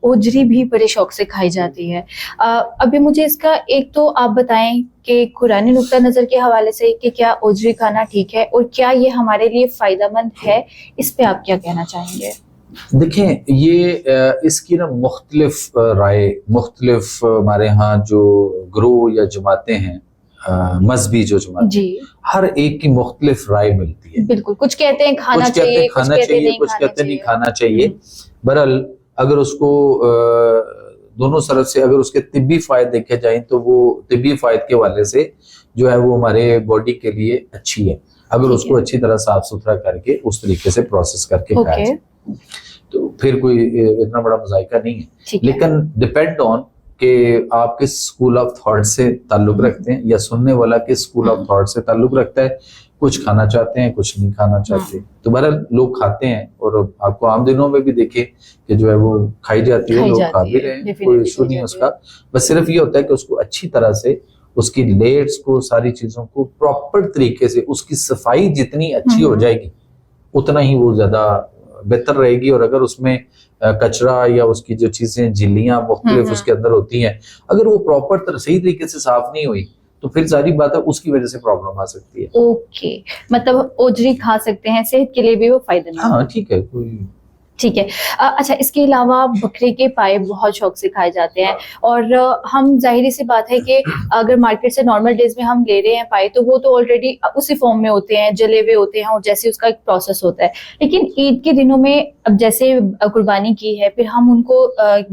ओजरी भी बड़े शौक से खाई जाती है। अभी मुझे इसका एक तो आप बताएं कि कुरानी नुक्ता नज़र के हवाले से कि क्या ओजरी खाना ठीक है और क्या ये हमारे लिए फ़ायदेमंद है, इस पे आप क्या कहना चाहेंगे? देखें, ये इसकी ना मुख्तलिफ राय, मुख्तलिफ हमारे यहाँ जो ग्रोह या जमातें हैं, मजहबी जो जमातें, जी, हर एक की मुख्तलिफ राय मिलती है। बिल्कुल, कुछ कहते हैं खाना कुछ कहते चाहिए, हैं खाना चाहिए, कुछ कहते हैं नहीं खाना चाहिए। बहरहाल अगर उसको दोनों तरफ से अगर उसके तिब्बी फायदे देखे जाएं तो वो तिब्बी फायदे के हवाले से जो है वो हमारे बॉडी के लिए अच्छी है, अगर उसको अच्छी तरह साफ सुथरा करके उस तरीके से प्रोसेस करके खाया जाए तो फिर कोई इतना बड़ा मजाइका नहीं है। लेकिन डिपेंड ऑन कि आप किस स्कूल ऑफ थॉट से ताल्लुक रखते हैं या सुनने वाला किस स्कूल ऑफ थॉट से ताल्लुक रखता है, कुछ खाना चाहते हैं कुछ नहीं खाना चाहते। तो बहरहाल लोग खाते हैं और आपको आम दिनों में भी देखे कि जो है वो खाई जाती है, लोग खा भी रहे हैं, कोई इशू नहीं है उसका। बस सिर्फ ये होता है कि उसको अच्छी तरह से उसकी लेयर्स को, सारी चीजों को प्रॉपर तरीके से, उसकी सफाई जितनी अच्छी हो जाएगी उतना ही वो ज्यादा बेहतर रहेगी। और अगर उसमें कचरा या उसकी जो चीजें झिल्लियां मुख्तलिफ उसके अंदर होती हैं, अगर वो प्रॉपर सही तरीके से साफ नहीं हुई तो फिर सारी बात है उसकी वजह से प्रॉब्लम आ सकती है। ओके, मतलब ओजरी खा सकते हैं, सेहत के लिए भी वो फायदेमंद। हाँ ठीक है, कोई ठीक है। अच्छा, इसके अलावा बकरे के पाए बहुत शौक से खाए जाते हैं और हम जाहिर सी बात है कि अगर मार्केट से नॉर्मल डेज में हम ले रहे हैं पाए तो वो तो ऑलरेडी उसी फॉर्म में होते हैं, जले हुए होते हैं और जैसे उसका एक प्रोसेस होता है। लेकिन ईद के दिनों में अब जैसे कुर्बानी की है फिर हम उनको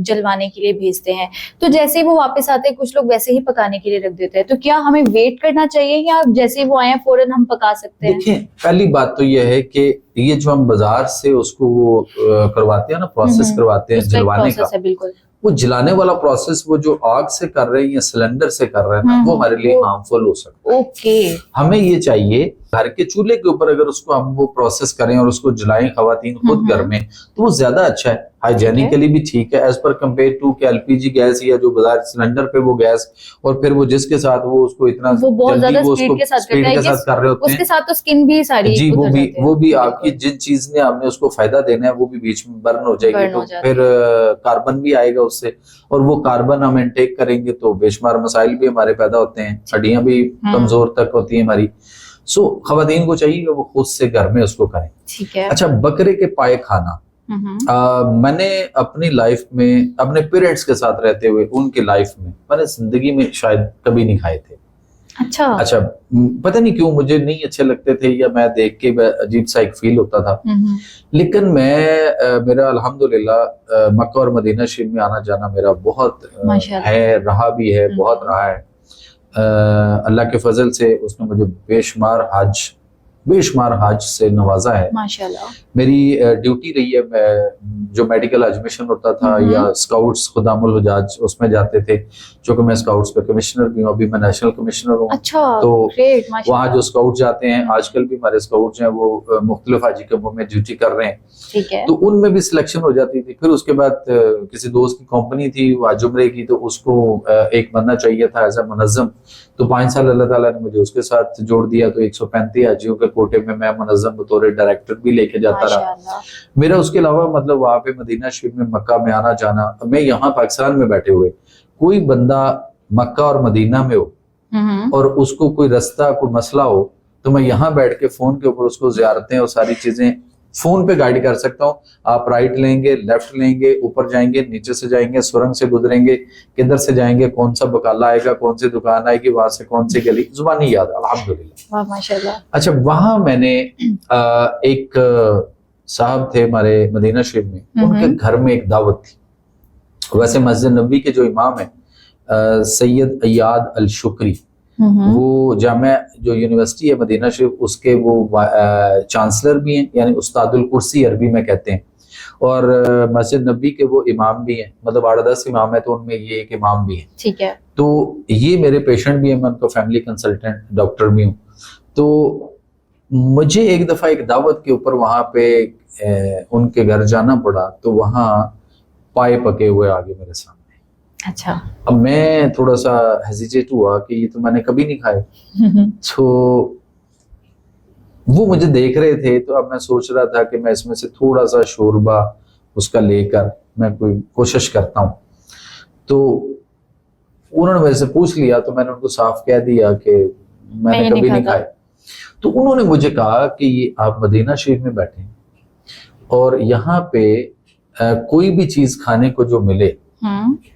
जलवाने के लिए भेजते हैं, तो जैसे ही वो वापस आते हैं कुछ लोग वैसे ही पकाने के लिए रख देते हैं, तो क्या हमें वेट करना चाहिए या जैसे ही वो आए फौरन हम पका सकते हैं? देखिए, पहली बात तो यह है कि ये जो हम बाजार से उसको वो करवाते हैं ना, प्रोसेस करवाते हैं जलवाने का, बिल्कुल वो जलाने वाला प्रोसेस वो जो आग से कर रहे हैं या सिलेंडर से कर रहे हैं ना, वो हमारे लिए हार्मफुल हो सकता है। ओके, हमें ये चाहिए घर के चूल्हे के ऊपर अगर उसको हम वो प्रोसेस करें और उसको जलाएं खवातीन खुद घर में, तो वो ज्यादा अच्छा है, हाइजेनिकली भी ठीक है एज पर कंपेयर टू के एलपीजी गैस या जो बाजार सिलेंडर पे वो गैस, और फिर वो जिसके साथ वो उसको इतना वो बहुत ज्यादा स्पीड के साथ कर रहे होते हैं, उसके साथ तो स्किन भी सारी जी वो भी आपकी जिन चीज ने हमने उसको फायदा देना है वो भी बीच में बर्न हो जाएगी, तो फिर कार्बन भी आएगा उससे, और वो कार्बन हम इनटेक करेंगे तो बेशुमार मसाइल भी हमारे पैदा होते हैं, हड्डियां भी कमजोर तक होती है हमारी। सो खवातीन को चाहिए कि वो खुद से घर में उसको करें। ठीक है। अच्छा, बकरे के पाए खाना, मैंने अपनी लाइफ में अपने पेरेंट्स के साथ रहते हुए उनकी लाइफ में मैंने जिंदगी में शायद कभी नहीं खाए थे। अच्छा, पता नहीं क्यों मुझे नहीं अच्छे लगते थे या मैं देख के अजीब सा एक फील होता था। लेकिन मेरा अल्हम्दुलिल्लाह मक्का और मदीना शरीफ में आना जाना मेरा बहुत है, रहा भी है, बहुत रहा है। अल्लाह के फजल से उसने मुझे बेशुमार हज से नवाजा है माशाल्लाह। मेरी ड्यूटी रही है, जो मेडिकल हज मिशन होता था या स्काउट्स खुदामुल हुजाज उसमें जाते थे, चूंकि मैं स्काउट्स पे कमिश्नर भी हूँ, अभी मैं नेशनल कमिश्नर हूँ। अच्छा, तो वहाँ जो स्काउट जाते हैं, आजकल भी हमारे स्काउट जो हैं वो मुख्तलिफ हाजी कैंपों में ड्यूटी कर रहे हैं, ठीक है, तो उनमें भी सिलेक्शन हो जाती थी। फिर उसके बाद किसी दोस्त की कंपनी थी वो जुमरे की, तो उसको एक बंदा चाहिए था एज ए मुनज़्ज़म, तो 5 साल अल्लाह ताला ने मुझे उसके साथ जोड़ दिया, तो 135 हाजियों के कोटे में मैं मुनज़्ज़म बतौर डायरेक्टर भी लेके जाता रहा। मेरा उसके अलावा मतलब वहाँ पे मदीना शरीफ में मक्का में आना जाना, मैं यहाँ पाकिस्तान में बैठे हुए कोई बंदा मक्का और मदीना में हो और उसको कोई रास्ता कोई मसला हो, तो मैं यहाँ बैठ के फोन के ऊपर उसको ज़ियारतें और सारी चीजें फोन पे गाइड कर सकता हूँ। आप राइट लेंगे, लेफ्ट लेंगे, ऊपर जाएंगे, नीचे से जाएंगे, सुरंग से गुजरेंगे, किधर से जाएंगे, कौन सा बकाला आएगा, कौन सी दुकान आएगी, वहां से कौन सी गली, जुबानी याद है अल्हम्दुलिल्लाह माशाल्लाह। अच्छा, वहां मैंने एक साहब थे हमारे मदीना शरीफ में, उनके घर में एक दावत थी। वैसे मस्जिद नबी के जो इमाम है सैयद अयाद अल शुक्री, वो जामिया जो यूनिवर्सिटी है मदीना शरीफ उसके वो चांसलर भी हैं, यानी उस्तादुल कुर्सी अरबी में कहते हैं, और मस्जिद नबी के वो इमाम भी हैं, मतलब 8-10 इमाम है तो उनमें ये एक इमाम भी है, ठीक है। तो ये मेरे पेशेंट भी है, मैं उनका फैमिली कंसल्टेंट डॉक्टर भी हूँ। तो मुझे एक दफा एक दावत के ऊपर वहां पे उनके घर जाना पड़ा, तो वहां पाए पके हुए आगे मेरे सामने। अच्छा, अब मैं थोड़ा सा हेजिटेट हुआ कि ये तो मैंने कभी नहीं खाए। तो वो मुझे देख रहे थे, तो अब मैं सोच रहा था कि मैं इसमें से थोड़ा सा शोरबा اس کا لے کر میں کوئی کوشش کرتا ہوں. تو انہوں نے میرے سے پوچھ لیا تو میں نے ان کو صاف کہہ دیا کہ میں نے کبھی نہیں کھائے. تو انہوں نے مجھے کہا کہ یہ آپ مدینہ شریف میں بیٹھے اور یہاں پہ کوئی بھی چیز کھانے کو جو ملے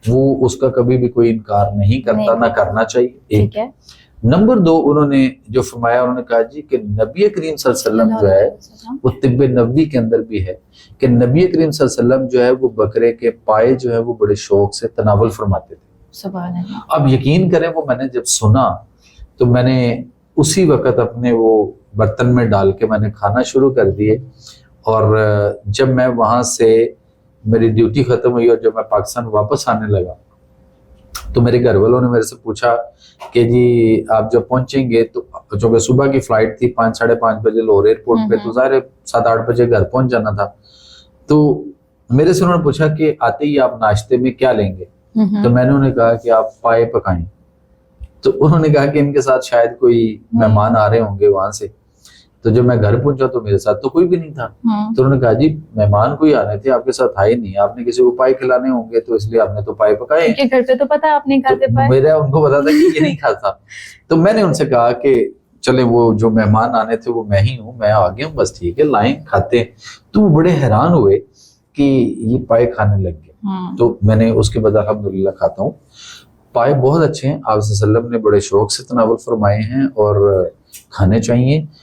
وہ اس کا کبھی بھی کوئی انکار نہیں کرتا, نہ کرنا چاہیے. ایک نمبر 2 انہوں نے جو فرمایا, انہوں نے کہا جی کہ نبی کریم صلی اللہ علیہ وسلم جو ہے وہ طب نبوی کے اندر بھی ہے کہ نبی کریم صلی اللہ علیہ وسلم جو ہے وہ بکرے کے پائے جو ہے وہ بڑے شوق سے تناول فرماتے تھے. سبحان اللہ. اب یقین کریں وہ میں نے جب سنا تو میں نے اسی وقت اپنے وہ برتن میں ڈال کے میں نے کھانا شروع کر دیے. اور جب میں وہاں سے میری ڈیوٹی ختم ہوئی اور جب میں پاکستان واپس آنے لگا تو میرے گھر والوں نے میرے سے پوچھا کہ جی آپ جب پہنچیں گے تو چونکہ صبح کی فلائٹ تھی 5-5:30 بجے لاہور ایئرپورٹ پہ, تو ظاہر 7-8 بجے گھر پہنچ جانا تھا. تو میرے سے انہوں نے پوچھا کہ آتے ہی آپ ناشتے میں کیا لیں گے؟ تو میں نے انہیں کہا کہ آپ پائے پکائیں. تو انہوں نے کہا کہ ان کے ساتھ شاید کوئی مہمان آ رہے ہوں گے وہاں سے. تو جب میں گھر پہنچا تو میرے ساتھ تو کوئی بھی نہیں تھا. تو انہوں نے کہا جی مہمان کوئی آنے تھے, آپ کے ساتھ آئے نہیں, آپ نے کسی کو پائے کھلانے ہوں گے تو اس لیے آپ نے تو پائے پکائے. گھر پہ تو پتا آپ نہیں کھاتے پائے. میرا ان کو پتا تھا کہ یہ نہیں کھاتا. تو میں نے ان سے کہا کہ چلے وہ جو مہمان آنے تھے وہ میں ہی ہوں, میں آ گیا ہوں, بس ٹھیک ہے لائیں کھاتے ہیں. تو وہ بڑے حیران ہوئے کہ یہ پائے کھانے لگ گئے. تو میں نے اس کے بعد الحمدللہ کھاتا ہوں. پائے بہت اچھے ہیں, آپ صلی اللہ علیہ وسلم نے بڑے شوق سے تناول فرمائے ہیں اور کھانے چاہیے.